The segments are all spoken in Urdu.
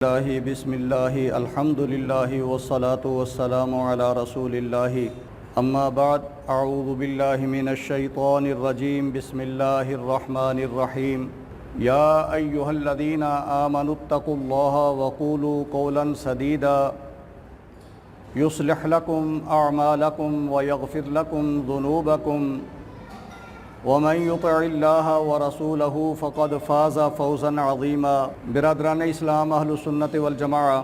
بسم اللہ الحمد للہ والصلاة والسلام علی رسول اللہ اما بعد اعوذ باللہ من الشیطان الرجیم بسم اللہ الرحمن الرحیم یا ایہا الذین آمنوا اتقوا اللہ وقولوا قولا سدیدا یصلح لکم اعمالکم ویغفر لکم ذنوبکم ومن یطع اللہ ورسولہ فقد فاز فوزا عظیما۔ برادران اسلام اہل سنت والجماعہ،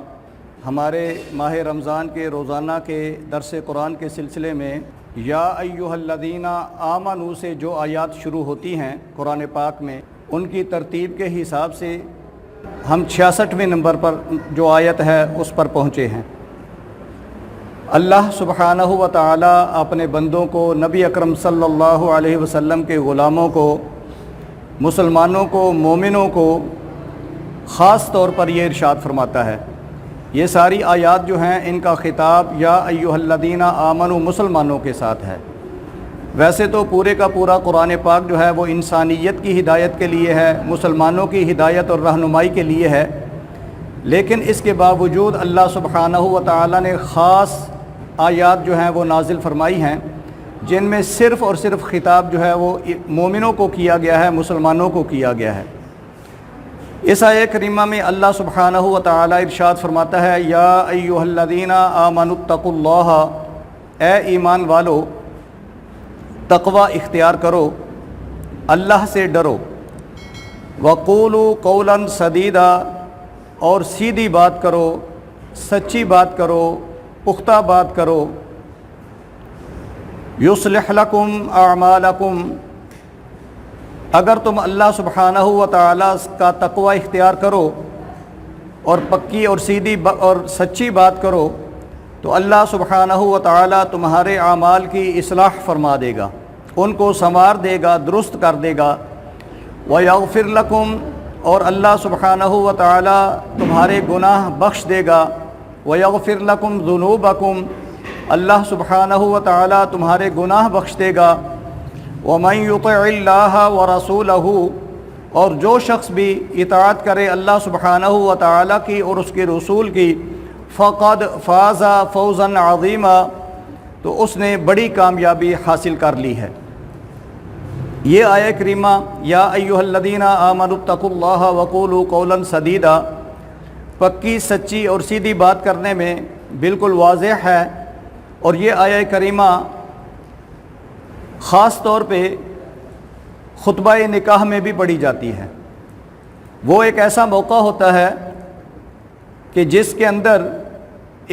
ہمارے ماہ رمضان کے روزانہ کے درس قرآن کے سلسلے میں یا ایہا الذین آمنوا سے جو آیات شروع ہوتی ہیں قرآن پاک میں، ان کی ترتیب کے حساب سے ہم 66ویں نمبر پر جو آیت ہے اس پر پہنچے ہیں۔ اللہ سبحانہ و تعالی اپنے بندوں کو، نبی اکرم صلی اللہ علیہ وسلم کے غلاموں کو، مسلمانوں کو، مومنوں کو خاص طور پر یہ ارشاد فرماتا ہے۔ یہ ساری آیات جو ہیں ان کا خطاب یا ایہا الذین آمنوا مسلمانوں کے ساتھ ہے۔ ویسے تو پورے کا پورا قرآن پاک جو ہے وہ انسانیت کی ہدایت کے لیے ہے، مسلمانوں کی ہدایت اور رہنمائی کے لیے ہے، لیکن اس کے باوجود اللہ سبحانہ و تعالی نے خاص آیات جو ہیں وہ نازل فرمائی ہیں، جن میں صرف اور صرف خطاب جو ہے وہ مومنوں کو کیا گیا ہے، مسلمانوں کو کیا گیا ہے۔ اس آیت کریمہ میں اللہ سبحانہ و تعالی ارشاد فرماتا ہے یا ایہا الذین آمنوا اتقوا اللہ، اے ایمان والو تقوی اختیار کرو، اللہ سے ڈرو، وقولوا قولا سدیدا، اور سیدھی بات کرو، سچی بات کرو، پختہ بات کرو، یصلح لکم اعمالکم، اگر تم اللہ سبحانہ و تعالیٰ کا تقوی اختیار کرو اور پکی اور سیدھی اور سچی بات کرو تو اللہ سبحانہ و تعالیٰ تمہارے اعمال کی اصلاح فرما دے گا، ان کو سنوار دے گا، درست کر دے گا۔ ویغفر لکم، اور اللہ سبحانہ و تعالی تمہارے گناہ بخش دے گا۔ ویغفر لکم ذنوبکم، اللہ سبحانہ و تعالی تمہارے گناہ بخش دے گا۔ ومن یطع اللہ ورسولہ، اور جو شخص بھی اطاعت کرے اللہ سبحانہ و تعالی کی اور اس کے رسول کی، فقد فاز فوزا عظیما، تو اس نے بڑی کامیابی حاصل کر لی ہے۔ یہ آیت کریمہ یا ایہا الذین آمنوا اتقوا اللہ وقولوا قولا سدیدا پکی، سچی اور سیدھی بات کرنے میں بالکل واضح ہے، اور یہ آیت کریمہ خاص طور پہ خطبہ نکاح میں بھی پڑھی جاتی ہے۔ وہ ایک ایسا موقع ہوتا ہے کہ جس کے اندر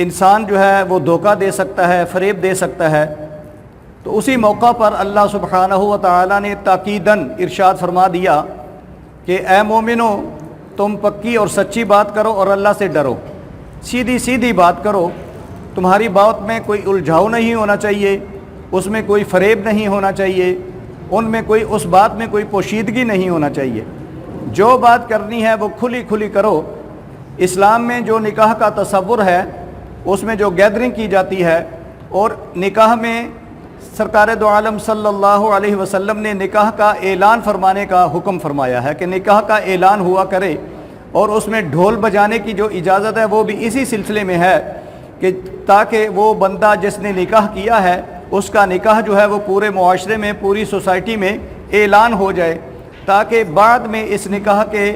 انسان جو ہے وہ دھوکہ دے سکتا ہے، فریب دے سکتا ہے، تو اسی موقع پر اللہ سبحانہ و تعالی نے تاکیداً ارشاد فرما دیا کہ اے مومنو تم پکی اور سچی بات کرو اور اللہ سے ڈرو، سیدھی بات کرو، تمہاری بات میں کوئی الجھاؤ نہیں ہونا چاہیے، اس میں کوئی فریب نہیں ہونا چاہیے، ان میں کوئی اس بات میں کوئی پوشیدگی نہیں ہونا چاہیے، جو بات کرنی ہے وہ کھلی کرو۔ اسلام میں جو نکاح کا تصور ہے اس میں جو گیدرنگ کی جاتی ہے، اور نکاح میں سرکار دو عالم صلی اللہ علیہ وسلم نے نکاح کا اعلان فرمانے کا حکم فرمایا ہے کہ نکاح کا اعلان ہوا کرے، اور اس میں ڈھول بجانے کی جو اجازت ہے وہ بھی اسی سلسلے میں ہے کہ تاکہ وہ بندہ جس نے نکاح کیا ہے اس کا نکاح جو ہے وہ پورے معاشرے میں، پوری سوسائٹی میں اعلان ہو جائے، تاکہ بعد میں اس نکاح کے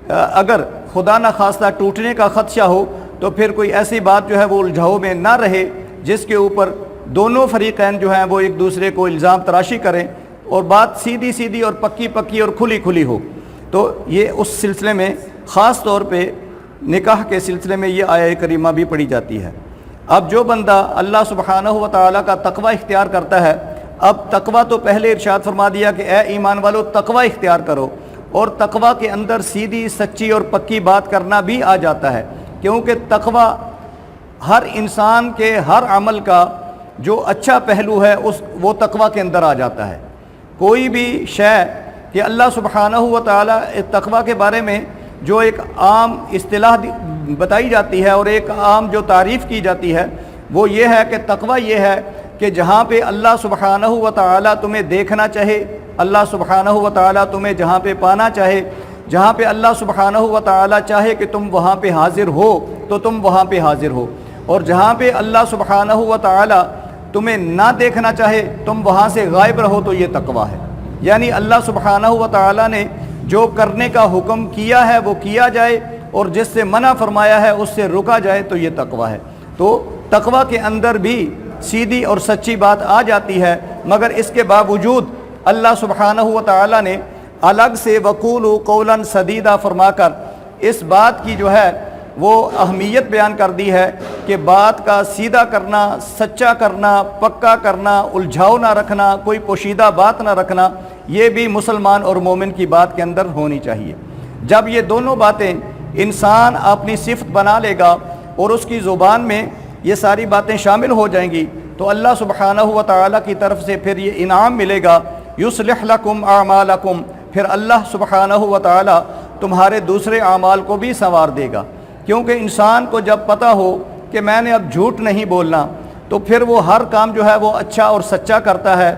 اگر خدا نخواستہ ٹوٹنے کا خدشہ ہو تو پھر کوئی ایسی بات جو ہے وہ الجھاؤ میں نہ رہے جس کے اوپر دونوں فریقین جو ہیں وہ ایک دوسرے کو الزام تراشی کریں، اور بات سیدھی اور پکی اور کھلی ہو۔ تو یہ اس سلسلے میں خاص طور پہ نکاح کے سلسلے میں یہ آیت کریمہ بھی پڑھی جاتی ہے۔ اب جو بندہ اللہ سبحانہ و تعالیٰ کا تقوی اختیار کرتا ہے، اب تقوی تو پہلے ارشاد فرما دیا کہ اے ایمان والو تقوی اختیار کرو، اور تقوی کے اندر سیدھی، سچی اور پکی بات کرنا بھی آ جاتا ہے، کیونکہ تقوی ہر انسان کے ہر عمل کا جو اچھا پہلو ہے وہ تقوی کے اندر آ جاتا ہے۔ کوئی بھی شے کہ اللہ سبحانہ و تعالیٰ تقوی کے بارے میں جو ایک عام اصطلاح بتائی جاتی ہے اور ایک عام جو تعریف کی جاتی ہے وہ یہ ہے کہ تقوی یہ ہے کہ جہاں پہ اللہ سبحانہ و تعالیٰ تمہیں دیکھنا چاہے، اللہ سبحانہ و تعالیٰ تمہیں جہاں پہ پانا چاہے، جہاں پہ اللہ سبحانہ و تعالی چاہے کہ تم وہاں پہ حاضر ہو تو تم وہاں پہ حاضر ہو، اور جہاں پہ اللہ سبحانہ و تعالی تمہیں نہ دیکھنا چاہے تم وہاں سے غائب رہو، تو یہ تقویٰ ہے۔ یعنی اللہ سبحانہ و تعالی نے جو کرنے کا حکم کیا ہے وہ کیا جائے، اور جس سے منع فرمایا ہے اس سے رکا جائے، تو یہ تقویٰ ہے۔ تو تقویٰ کے اندر بھی سیدھی اور سچی بات آ جاتی ہے، مگر اس کے باوجود اللہ سبحانہ و تعالی نے الگ سے وقولوا قولا سدیدا فرما کر اس بات کی جو ہے وہ اہمیت بیان کر دی ہے کہ بات کا سیدھا کرنا، سچا کرنا، پکا کرنا، الجھاؤ نہ رکھنا، کوئی پوشیدہ بات نہ رکھنا، یہ بھی مسلمان اور مومن کی بات کے اندر ہونی چاہیے۔ جب یہ دونوں باتیں انسان اپنی صفت بنا لے گا اور اس کی زبان میں یہ ساری باتیں شامل ہو جائیں گی، تو اللہ سبحانہ و تعالیٰ کی طرف سے پھر یہ انعام ملے گا، یصلح لکم اعمالکم، پھر اللہ سبحانہ و تعالیٰ تمہارے دوسرے اعمال کو بھی سنوار دے گا۔ کیونکہ انسان کو جب پتہ ہو کہ میں نے اب جھوٹ نہیں بولنا، تو پھر وہ ہر کام جو ہے وہ اچھا اور سچا کرتا ہے،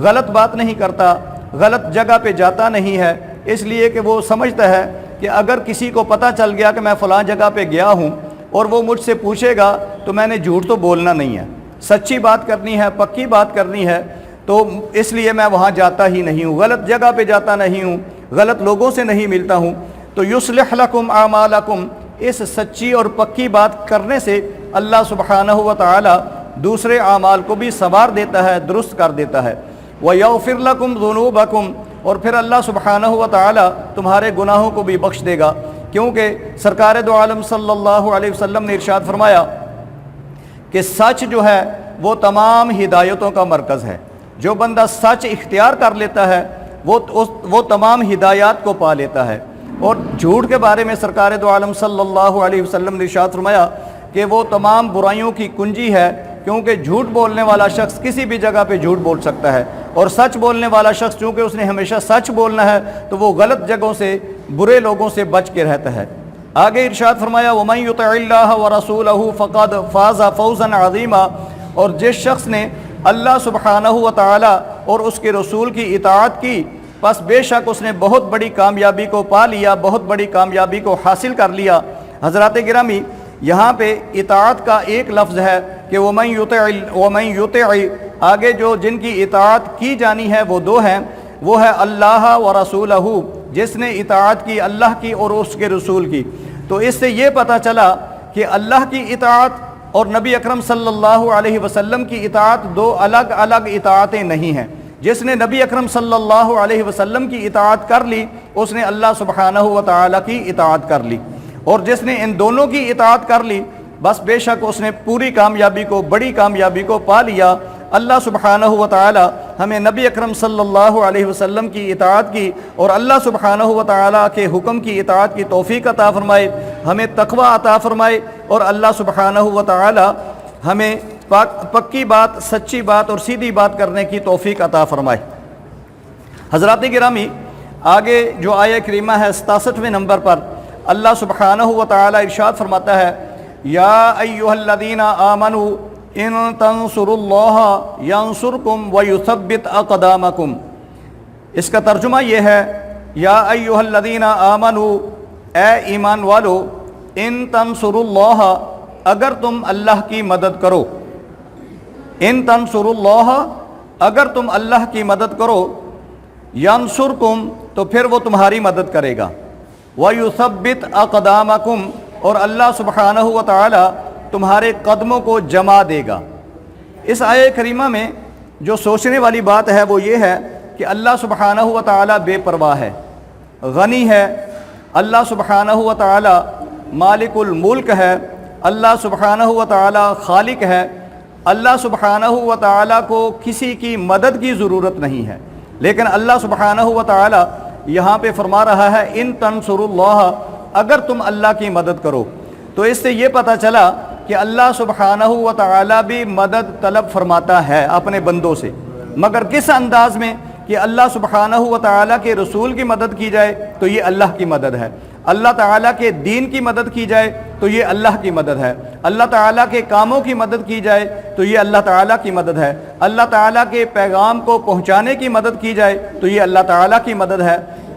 غلط بات نہیں کرتا، غلط جگہ پہ جاتا نہیں ہے، اس لیے کہ وہ سمجھتا ہے کہ اگر کسی کو پتہ چل گیا کہ میں فلاں جگہ پہ گیا ہوں اور وہ مجھ سے پوچھے گا تو میں نے جھوٹ تو بولنا نہیں ہے، سچی بات کرنی ہے، پکی بات کرنی ہے، تو اس لیے میں وہاں جاتا ہی نہیں ہوں، غلط جگہ پہ جاتا نہیں ہوں، غلط لوگوں سے نہیں ملتا ہوں۔ تو یصلح لکم اعمالکم، اس سچی اور پکی بات کرنے سے اللہ سبحانہ و تعالی دوسرے اعمال کو بھی سنوار دیتا ہے، درست کر دیتا ہے۔ وَيَغْفِرْ لَكُمْ ذُنُوبَكُمْ، اور پھر اللہ سبحانہ و تعالی تمہارے گناہوں کو بھی بخش دے گا، کیونکہ سرکار دو عالم صلی اللہ علیہ وسلم نے ارشاد فرمایا کہ سچ جو ہے وہ تمام ہدایتوں کا مرکز ہے۔ جو بندہ سچ اختیار کر لیتا ہے وہ تمام ہدایات کو پا لیتا ہے۔ اور جھوٹ کے بارے میں سرکار دو عالم صلی اللہ علیہ وسلم نے ارشاد فرمایا کہ وہ تمام برائیوں کی کنجی ہے، کیونکہ جھوٹ بولنے والا شخص کسی بھی جگہ پہ جھوٹ بول سکتا ہے، اور سچ بولنے والا شخص چونکہ اس نے ہمیشہ سچ بولنا ہے تو وہ غلط جگہوں سے، برے لوگوں سے بچ کے رہتا ہے۔ آگے ارشاد فرمایا وَمَن يُطِعِ اللَّهَ وَرَسُولَهُ فَقَدْ فَازَ فَوْزًا عَظِيمًا، اور جس شخص نے اللہ سبحانہ و تعالی اور اس کے رسول کی اطاعت کی، پس بے شک اس نے بہت بڑی کامیابی کو پا لیا، بہت بڑی کامیابی کو حاصل کر لیا۔ حضرات گرامی، یہاں پہ اطاعت کا ایک لفظ ہے کہ وَمَن يُطِعِ، آگے جو جن کی اطاعت کی جانی ہے وہ دو ہیں، وہ ہے اللہ و رسولہ، جس نے اطاعت کی اللہ کی اور اس کے رسول کی۔ تو اس سے یہ پتہ چلا کہ اللہ کی اطاعت اور نبی اکرم صلی اللہ علیہ وسلم کی اطاعت دو الگ الگ اطاعتیں نہیں ہیں۔ جس نے نبی اکرم صلی اللہ علیہ وسلم کی اطاعت کر لی اس نے اللہ سبحانہ و تعالی کی اطاعت کر لی، اور جس نے ان دونوں کی اطاعت کر لی بس بے شک اس نے پوری کامیابی کو، بڑی کامیابی کو پا لیا۔ اللہ سبحانہ و تعالی ہمیں نبی اکرم صلی اللہ علیہ وسلم کی اطاعت کی اور اللہ سبحانہ و تعالی کے حکم کی اطاعت کی توفیق عطا فرمائے، ہمیں تقوی عطا فرمائے، اور اللہ سبحانہ و تعالی ہمیں پکی بات، سچی بات اور سیدھی بات کرنے کی توفیق عطا فرمائے۔ حضرات گرامی، آگے جو آیہ کریمہ ہے 67ویں نمبر پر اللہ سبحانہ و تعالی ارشاد فرماتا ہے یا ایھا الذین آمنوا ان تنصروا اللہ ینصرکم ویثبت اقدامکم۔ اس کا ترجمہ یہ ہے یا ایھا الذین آمنوا، اے ایمان والو، ان تنصروا اللہ، اگر تم اللہ کی مدد کرو، ان تنصروا اللہ، اگر تم اللہ کی مدد کرو، ینصرکم، تو پھر وہ تمہاری مدد کرے گا، وَيُثَبِّتْ أَقْدَامَكُمْ، اور اللہ سبحانہ و تعالی تمہارے قدموں کو جما دے گا۔ اس آیہ کریمہ میں جو سوچنے والی بات ہے وہ یہ ہے کہ اللہ سبحانہ و تعالی بے پرواہ ہے، غنی ہے، اللہ سبحانہ و تعالی مالک الملک ہے، اللہ سبحانہ و تعالی خالق ہے، اللہ سبحانہ و تعالی کو کسی کی مدد کی ضرورت نہیں ہے، لیکن اللہ سبحانہ و تعالی یہاں پہ فرما رہا ہے ان تنصروا اللہ، اگر تم اللہ کی مدد کرو۔ تو اس سے یہ پتہ چلا کہ اللہ سبحانہ و تعالی بھی مدد طلب فرماتا ہے اپنے بندوں سے، مگر کس انداز میں کہ اللہ سبحانہ و تعالی کے رسول کی مدد کی جائے تو یہ اللہ کی مدد ہے، اللہ تعالیٰ کے دین کی مدد کی جائے تو یہ اللہ کی مدد ہے، اللہ تعالیٰ کے کاموں کی مدد کی جائے تو یہ اللہ تعالیٰ کی مدد ہے، اللہ تعالیٰ کے پیغام کو پہنچانے کی مدد کی جائے تو یہ اللہ تعالیٰ کی مدد ہے۔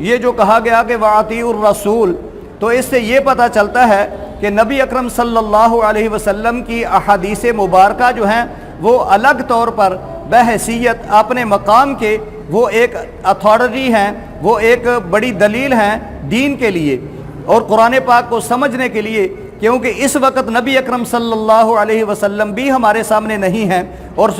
یہ جو کہا گیا کہ وَأَطِیعُوا الرَّسُولَ، تو اس سے یہ پتہ چلتا ہے کہ نبی اکرم صلی اللہ علیہ وسلم کی احادیث مبارکہ جو ہیں وہ الگ طور پر بحیثیت اپنے مقام کے وہ ایک اتھارٹی ہیں، وہ ایک بڑی دلیل ہیں دین کے لیے اور قرآن پاک کو سمجھنے کے لیے، کیونکہ اس وقت نبی اکرم صلی اللہ علیہ وسلم بھی ہمارے سامنے نہیں ہیں اور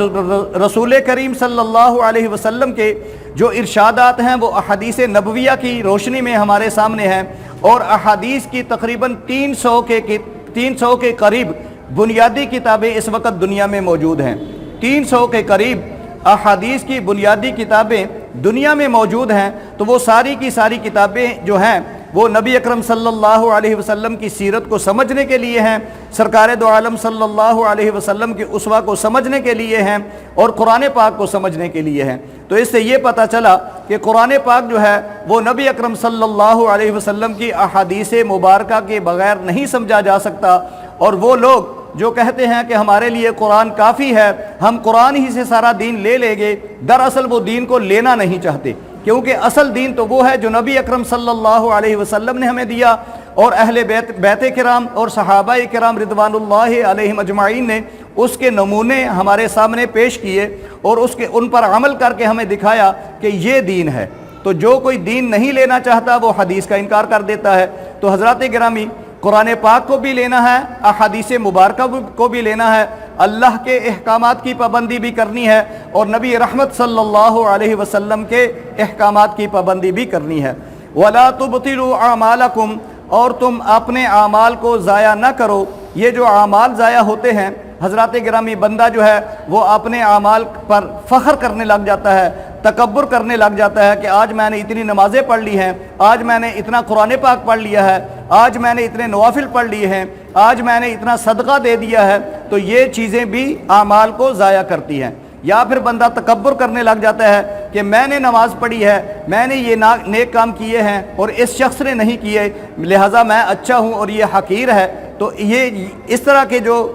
رسول کریم صلی اللہ علیہ وسلم کے جو ارشادات ہیں وہ احادیث نبویہ کی روشنی میں ہمارے سامنے ہیں، اور احادیث کی تقریباً 300 کے قریب بنیادی کتابیں اس وقت دنیا میں موجود ہیں۔ 300 کے قریب احادیث کی بنیادی کتابیں دنیا میں موجود ہیں، تو وہ ساری کی ساری کتابیں جو ہیں وہ نبی اکرم صلی اللہ علیہ وسلم کی سیرت کو سمجھنے کے لیے ہیں، سرکار دو عالم صلی اللہ علیہ وسلم کے اسوہ کو سمجھنے کے لیے ہیں اور قرآن پاک کو سمجھنے کے لیے ہیں۔ تو اس سے یہ پتہ چلا کہ قرآن پاک جو ہے وہ نبی اکرم صلی اللہ علیہ وسلم کی احادیث مبارکہ کے بغیر نہیں سمجھا جا سکتا، اور وہ لوگ جو کہتے ہیں کہ ہمارے لیے قرآن کافی ہے، ہم قرآن ہی سے سارا دین لے لیں گے، دراصل وہ دین کو لینا نہیں چاہتے، کیونکہ اصل دین تو وہ ہے جو نبی اکرم صلی اللہ علیہ وسلم نے ہمیں دیا اور اہل بیت کرام اور صحابہ کرام رضوان اللہ علیہم اجمعین نے اس کے نمونے ہمارے سامنے پیش کیے اور ان پر عمل کر کے ہمیں دکھایا کہ یہ دین ہے۔ تو جو کوئی دین نہیں لینا چاہتا وہ حدیث کا انکار کر دیتا ہے۔ تو حضرات گرامی، قرآن پاک کو بھی لینا ہے، احادیث مبارکہ کو بھی لینا ہے، اللہ کے احکامات کی پابندی بھی کرنی ہے اور نبی رحمت صلی اللہ علیہ وسلم کے احکامات کی پابندی بھی کرنی ہے۔ وَلَا تُبْطِلُوا أَعْمَالَكُمْ، اور تم اپنے اعمال کو ضائع نہ کرو۔ یہ جو اعمال ضائع ہوتے ہیں حضرات گرامی، بندہ جو ہے وہ اپنے اعمال پر فخر کرنے لگ جاتا ہے، تکبر کرنے لگ جاتا ہے کہ آج میں نے اتنی نمازیں پڑھ لی ہیں، آج میں نے اتنا قرآن پاک پڑھ لیا ہے، آج میں نے اتنے نوافل پڑھ لیے ہیں، آج میں نے اتنا صدقہ دے دیا ہے۔ تو یہ چیزیں بھی اعمال کو ضائع کرتی ہیں۔ یا پھر بندہ تکبر کرنے لگ جاتا ہے کہ میں نے نماز پڑھی ہے، میں نے یہ نیک کام کیے ہیں اور اس شخص نے نہیں کیے، لہٰذا میں اچھا ہوں اور یہ حقیر ہے۔ تو یہ اس طرح کے جو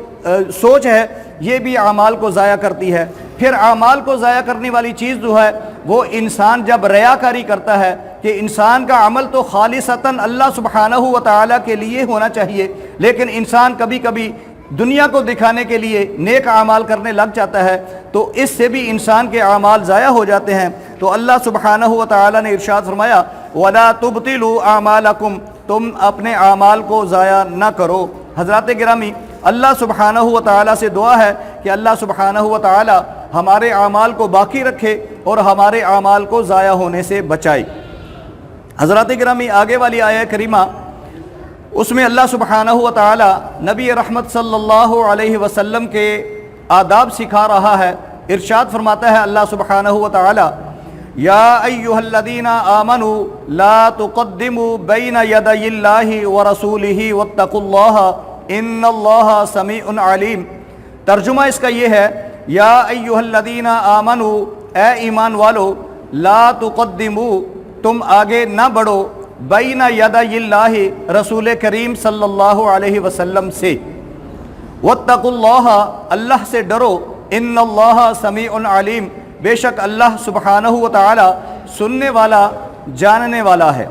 سوچ ہے یہ بھی اعمال کو ضائع کرتی ہے۔ پھر اعمال کو ضائع کرنے والی چیز جو ہے وہ انسان جب ریاکاری کرتا ہے کہ انسان کا عمل تو خالصتاً اللہ سبحانہ و تعالیٰ کے لیے ہونا چاہیے، لیکن انسان کبھی کبھی دنیا کو دکھانے کے لیے نیک اعمال کرنے لگ جاتا ہے، تو اس سے بھی انسان کے اعمال ضائع ہو جاتے ہیں۔ تو اللہ سبحانہ و تعالیٰ نے ارشاد فرمایا وَلَا تُبْطِلُوا أَعْمَالَكُمْ، تم اپنے اعمال کو ضائع نہ کرو۔ حضرات گرامی، اللہ سبحانہ و تعالیٰ سے دعا ہے کہ اللہ سبحانہ و تعالیٰ ہمارے اعمال کو باقی رکھے اور ہمارے اعمال کو ضائع ہونے سے بچائے۔ حضرات گرامی، آگے والی آیہ کریمہ اس میں اللہ سبحانہ و تعالیٰ نبی رحمت صلی اللہ علیہ وسلم کے آداب سکھا رہا ہے۔ ارشاد فرماتا ہے اللہ سبحانہ و تعالیٰ یا ایہا الذین آمنوا لا تقدموا بین یدی اللہ ورسولہ واتقوا اللہ ان اللہ سمیع علیم۔ ترجمہ اس کا یہ ہے یا ایہا الذین آمنوا، اے ایمان والو، لا تقدموا، تم آگے نہ بڑھو، بین یدی اللہ، رسول کریم صلی اللہ علیہ وسلم سے، واتقوا اللہ، اللہ سے ڈرو، ان اللہ سمیع علیم، بے شک اللہ سبحانہ و تعالی سننے والا جاننے والا ہے۔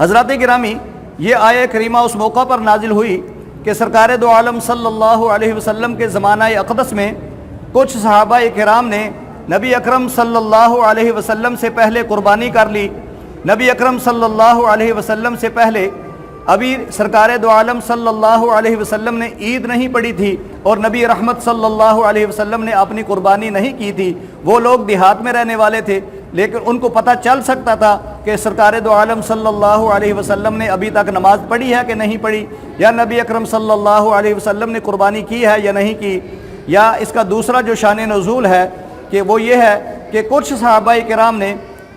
حضرات گرامی، یہ آیہ کریمہ اس موقع پر نازل ہوئی کہ سرکار دو عالم صلی اللہ علیہ وسلم کے زمانہ اقدس میں کچھ صحابہ کرام نے نبی اکرم صلی اللہ علیہ وسلم سے پہلے قربانی کر لی۔ نبی اکرم صلی اللہ علیہ وسلم سے پہلے ابھی سرکار دو عالم صلی اللہ علیہ وسلم نے عید نہیں پڑھی تھی اور نبی رحمت صلی اللہ علیہ وسلم نے اپنی قربانی نہیں کی تھی۔ وہ لوگ دیہات میں رہنے والے تھے، لیکن ان کو پتہ چل سکتا تھا کہ سرکار دو عالم صلی اللہ علیہ وسلم نے ابھی تک نماز پڑھی ہے کہ نہیں پڑھی، یا نبی اکرم صلی اللہ علیہ وسلم نے قربانی کی ہے یا نہیں کی۔ یا اس کا دوسرا جو شان نزول ہے کہ وہ یہ ہے کہ کچھ صحابہ کرام نے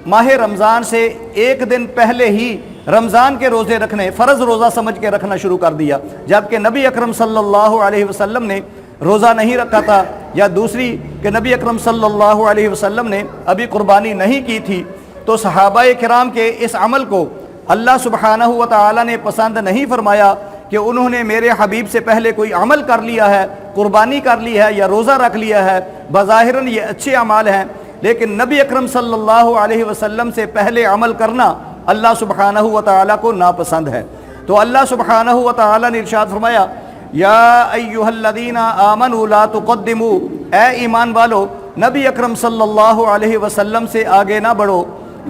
ماہ رمضان سے ایک دن پہلے ہی رمضان کے روزے رکھنے، فرض روزہ سمجھ کے رکھنا شروع کر دیا، جبکہ نبی اکرم صلی اللہ علیہ وسلم نے روزہ نہیں رکھا تھا۔ یا دوسری کہ نبی اکرم صلی اللہ علیہ وسلم نے ابھی قربانی نہیں کی تھی۔ تو صحابہ کرام کے اس عمل کو اللہ سبحانہ و تعالی نے پسند نہیں فرمایا کہ انہوں نے میرے حبیب سے پہلے کوئی عمل کر لیا ہے، قربانی کر لی ہے یا روزہ رکھ لیا ہے، بظاہراً یہ اچھے اعمال ہیں، لیکن نبی اکرم صلی اللہ علیہ وسلم سے پہلے عمل کرنا اللہ سبحانہ و تعالیٰ کو ناپسند ہے۔ تو اللہ سبحانہ و تعالیٰ نے ارشاد فرمایا یا ایہا الذین آمنوا لا تقدموا، اے ایمان والو نبی اکرم صلی اللہ علیہ وسلم سے آگے نہ بڑھو،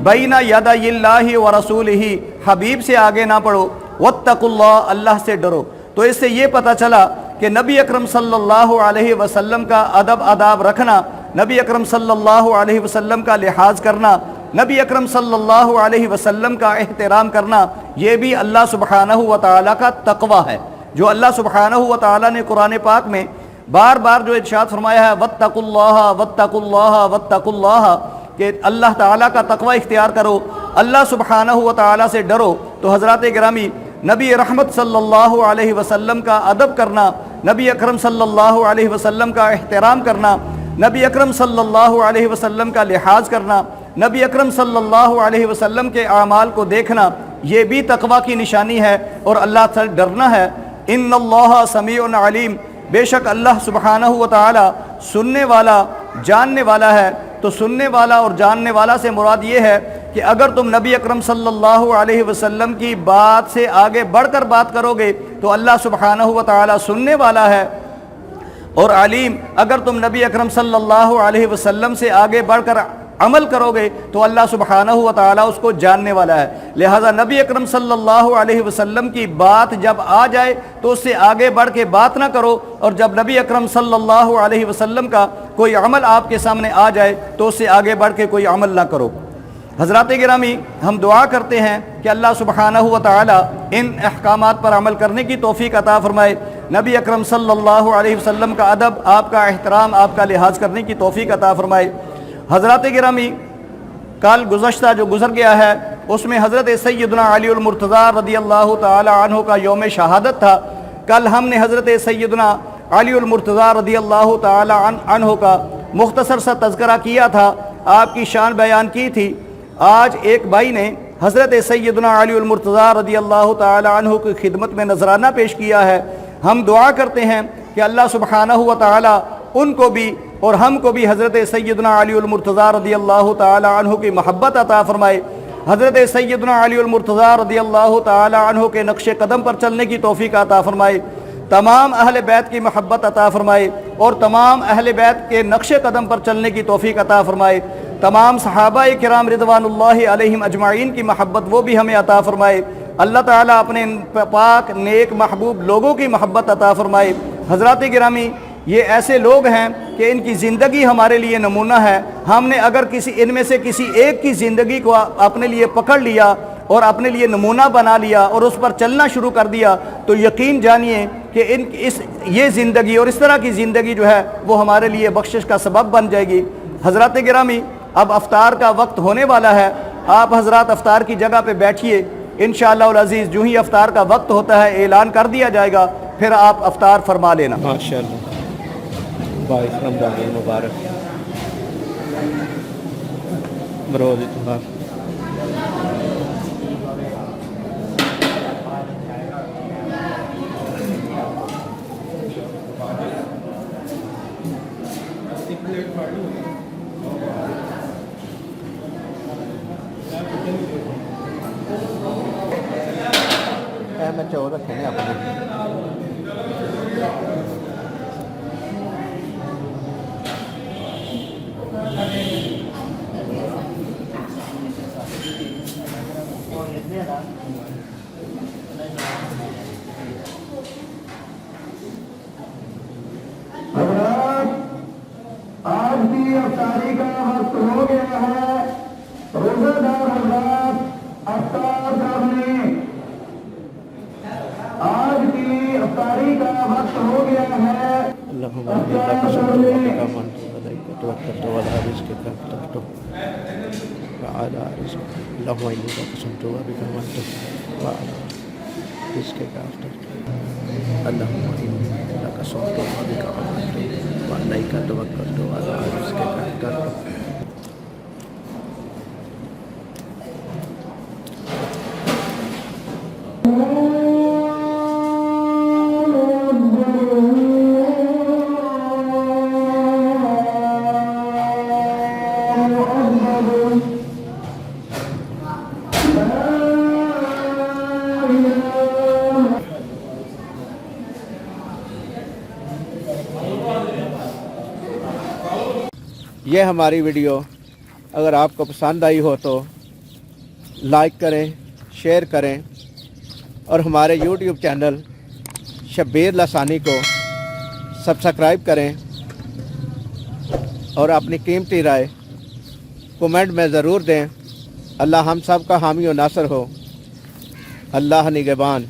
بین یدی اللہ و رسولہ، حبیب سے آگے نہ بڑھو، واتقوا اللہ، اللہ سے ڈرو۔ تو اس سے یہ پتہ چلا کہ نبی اکرم صلی اللہ علیہ وسلم کا ادب آداب رکھنا، نبی اکرم صلی اللہ علیہ وسلم کا لحاظ کرنا، نبی اکرم صلی اللہ علیہ وسلم کا احترام کرنا، یہ بھی اللہ سبحانہ و تعالیٰ کا تقوی ہے، جو اللہ سبحانہ و تعالیٰ نے قرآن پاک میں بار بار جو ارشاد فرمایا ہے واتقوا اللہ واتقوا اللہ واتقوا اللہ، کہ اللہ تعالیٰ کا تقوی اختیار کرو، اللہ سبحانہ و تعالیٰ سے ڈرو۔ تو حضرات گرامی، نبی رحمت صلی اللہ علیہ وسلم کا ادب کرنا، نبی اکرم صلی اللہ علیہ وسلم کا احترام کرنا، نبی اکرم صلی اللہ علیہ وسلم کا لحاظ کرنا، نبی اکرم صلی اللہ علیہ وسلم کے اعمال کو دیکھنا، یہ بھی تقوی کی نشانی ہے اور اللہ سے ڈرنا ہے۔ ان اللہ سمیع علیم، بے شک اللہ سبحانہ و تعالی سننے والا جاننے والا ہے۔ تو سننے والا اور جاننے والا سے مراد یہ ہے کہ اگر تم نبی اکرم صلی اللہ علیہ وسلم کی بات سے آگے بڑھ کر بات کرو گے تو اللہ سبحانہ و تعالی سننے والا ہے، اور علیم، اگر تم نبی اکرم صلی اللہ علیہ وسلم سے آگے بڑھ کر عمل کرو گے تو اللہ سبحانہ و تعالیٰ اس کو جاننے والا ہے۔ لہٰذا نبی اکرم صلی اللہ علیہ وسلم کی بات جب آ جائے تو اس سے آگے بڑھ کے بات نہ کرو، اور جب نبی اکرم صلی اللہ علیہ وسلم کا کوئی عمل آپ کے سامنے آ جائے تو اس سے آگے بڑھ کے کوئی عمل نہ کرو۔ حضرات گرامی، ہم دعا کرتے ہیں کہ اللہ سبحانہ و تعالیٰ ان احکامات پر عمل کرنے کی توفیق عطا فرمائے، نبی اکرم صلی اللہ علیہ وسلم کا ادب، آپ کا احترام، آپ کا لحاظ کرنے کی توفیق عطا فرمائے۔ حضرات گرامی، کل گزشتہ جو گزر گیا ہے اس میں حضرت سیدنا علی المرتضیٰ رضی اللہ تعالی عنہ کا یوم شہادت تھا۔ کل ہم نے حضرت سیدنا علی المرتضیٰ رضی اللہ تعالی عنہ کا مختصر سا تذکرہ کیا تھا، آپ کی شان بیان کی تھی۔ آج ایک بھائی نے حضرت سیدنا علی المرتضیٰ رضی اللہ تعالی عنہ کی خدمت میں نذرانہ پیش کیا ہے۔ ہم دعا کرتے ہیں کہ اللہ سبحانہ و تعالی ان کو بھی اور ہم کو بھی حضرت سیدنا علی المرتضیٰ رضی اللہ تعالی عنہ کی محبت عطا فرمائے، حضرت سیدنا علی المرتضیٰ رضی اللہ تعالی عنہ کے نقش قدم پر چلنے کی توفیق عطا فرمائے، تمام اہل بیت کی محبت عطا فرمائے اور تمام اہل بیت کے نقش قدم پر چلنے کی توفیق عطا فرمائے، تمام صحابہ کرام رضوان اللہ علیہم اجمعین کی محبت وہ بھی ہمیں عطا فرمائے۔ اللہ تعالیٰ اپنے پاک نیک محبوب لوگوں کی محبت عطا فرمائے۔ حضرات گرامی، یہ ایسے لوگ ہیں کہ ان کی زندگی ہمارے لیے نمونہ ہے۔ ہم نے اگر ان میں سے کسی ایک کی زندگی کو اپنے لیے پکڑ لیا اور اپنے لیے نمونہ بنا لیا اور اس پر چلنا شروع کر دیا تو یقین جانیے کہ یہ زندگی اور اس طرح کی زندگی جو ہے وہ ہمارے لیے بخشش کا سبب بن جائے گی۔ حضرات گرامی، اب افطار کا وقت ہونے والا ہے، آپ حضرات افطار کی جگہ پہ بیٹھیے، انشاءاللہ العزیز جو ہی افطار کا وقت ہوتا ہے اعلان کر دیا جائے گا، پھر آپ افطار فرما لینا۔ ماشاءاللہ، باعث رمضان المبارک بروز اتفاق۔ میں چور رکھے نے اپنے آج کی افطاری کا وقت ہو گیا ہے، روزہ دار حضرات افطار کر لیں۔ آج کی افطاری کا وقت ہو گیا ہے، اللہم افطار کر لیں۔ توکلت وعلی رزقک افتقت وعلی رزقک اللہم انی قسمت بک آمنت وعلی رزقک افتقت اللہم انی قسمت بک آمنت وعلیک توکلت وعلی رزقک افتقت۔ یہ ہماری ویڈیو اگر آپ کو پسند آئی ہو تو لائک کریں، شیئر کریں اور ہمارے یوٹیوب چینل شبیر لسانی کو سبسکرائب کریں اور اپنی قیمتی رائے کومنٹ میں ضرور دیں۔ اللہ ہم سب کا حامی و ناصر ہو۔ اللہ نگہبان۔